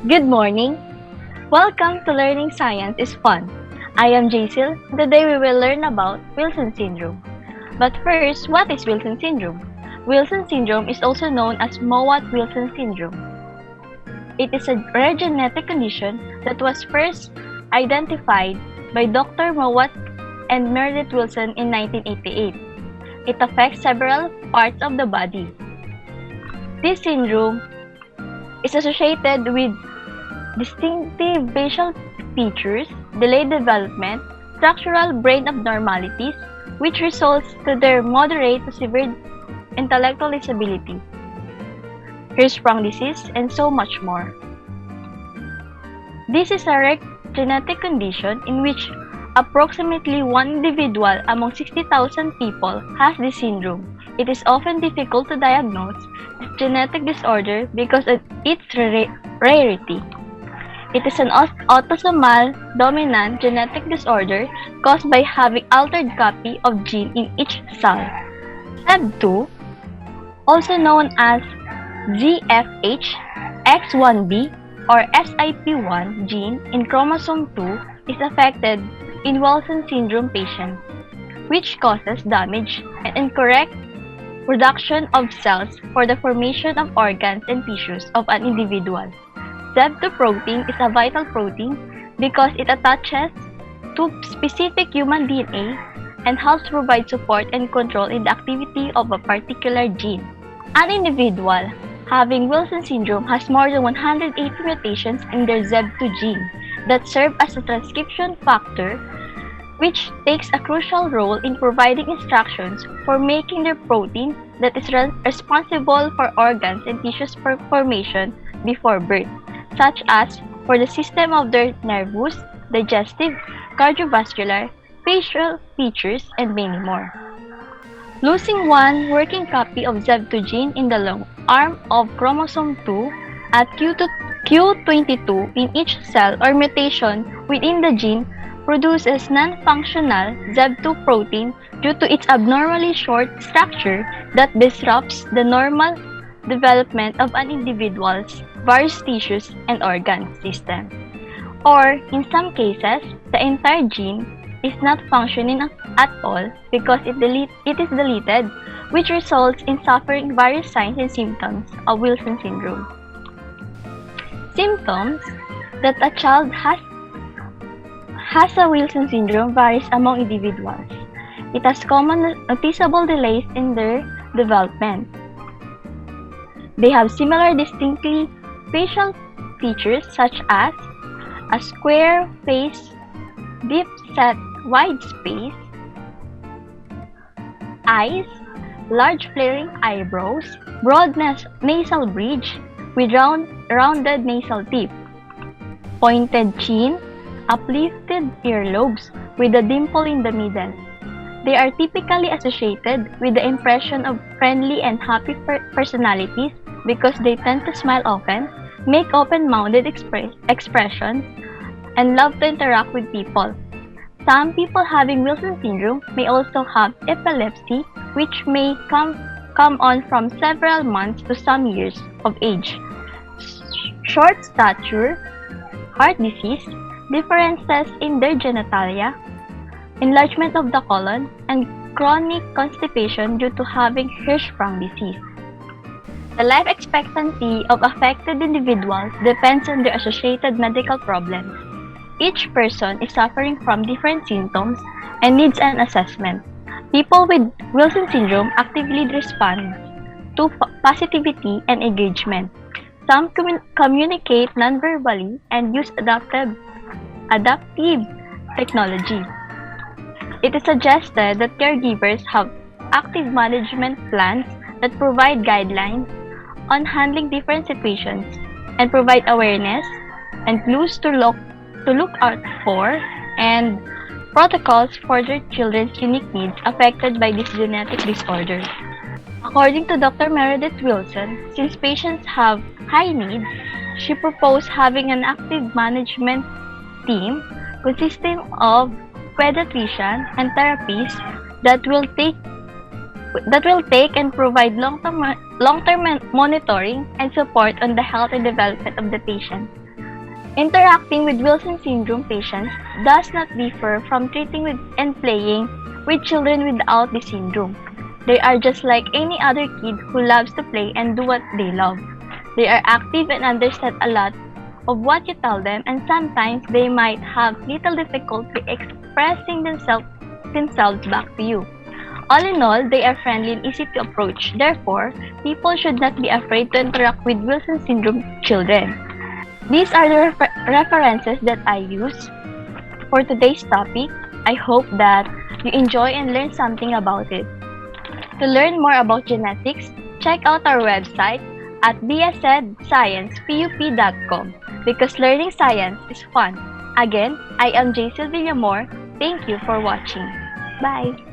Good morning. Welcome to Learning Science is Fun. I am Jaisil. Today we will learn about Wilson syndrome. But first, what is Wilson syndrome? Wilson syndrome is also known as Mowat-Wilson syndrome. It is a rare genetic condition that was first identified by Dr. Mowat and Meredith Wilson in 1988. It affects several parts of the body. This syndrome is associated with distinctive facial features, delayed development, structural brain abnormalities, which results to their moderate to severe intellectual disability, hair-sprung disease, and so much more. This is a rare genetic condition in which approximately one individual among 60,000 people has this syndrome. It is often difficult to diagnose this genetic disorder because of its rarity. It is an autosomal dominant genetic disorder caused by having altered copy of gene in each cell. SEB2, also known as ZFH-X1b or SIP1 gene in chromosome 2 is affected in Wilson syndrome patients, which causes damage and incorrect production of cells for the formation of organs and tissues of an individual. SEB2 protein is a vital protein because it attaches to specific human DNA and helps provide support and control in the activity of a particular gene. An individual having Wilson syndrome has more than 180 mutations in their SEB2 gene that serve as a transcription factor, which takes a crucial role in providing instructions for making the protein that is responsible for organs and tissues formation before birth, such as for the system of the nervous, digestive, cardiovascular, facial features, and many more. Losing one working copy of SEB2 gene in the long arm of chromosome 2 at Q22 in each cell or mutation within the gene produces non-functional SEB2 protein due to its abnormally short structure that disrupts the normal development of an individual's various tissues and organ system. Or, in some cases, the entire gene is not functioning at all because it is deleted, which results in suffering various signs and symptoms of Wilson syndrome. Symptoms that a child has a Wilson syndrome varies among individuals. It has common noticeable delays in their development. They have similar distinctly facial features such as a square face, deep set wide space, eyes, large flaring eyebrows, broad nasal bridge with rounded nasal tip, pointed chin, uplifted earlobes with a dimple in the middle. They are typically associated with the impression of friendly and happy personalities because they tend to smile often, make open-mouthed expressions, and love to interact with people. Some people having Wilson syndrome may also have epilepsy, which may come on from several months to some years of age. Short stature, heart disease, differences in their genitalia, enlargement of the colon, and chronic constipation due to having hair-sprung disease. The life expectancy of affected individuals depends on their associated medical problems. Each person is suffering from different symptoms and needs an assessment. People with Wilson syndrome actively respond to positivity and engagement. Some communicate non-verbally and use adaptive technology. It is suggested that caregivers have active management plans that provide guidelines on handling different situations and provide awareness and clues to look out for and protocols for their children's unique needs affected by this genetic disorder. According to Dr. Meredith Wilson, since patients have high needs, she proposed having an active management team consisting of pediatrician and therapists that will take and provide long-term monitoring and support on the health and development of the patient. Interacting with Wilson syndrome patients does not differ from treating with and playing with children without the syndrome. They are just like any other kid who loves to play and do what they love. They are active and understand a lot of what you tell them, and sometimes they might have little difficulty expressing themselves back to you. All in all, they are friendly and easy to approach. Therefore, people should not be afraid to interact with Wilson syndrome children. These are the references that I use for today's topic. I hope that you enjoy and learn something about it. To learn more about genetics, check out our website at bsedsciencepup.com because learning science is fun. Again, I am J. Sylvia Moore. Thank you for watching. Bye!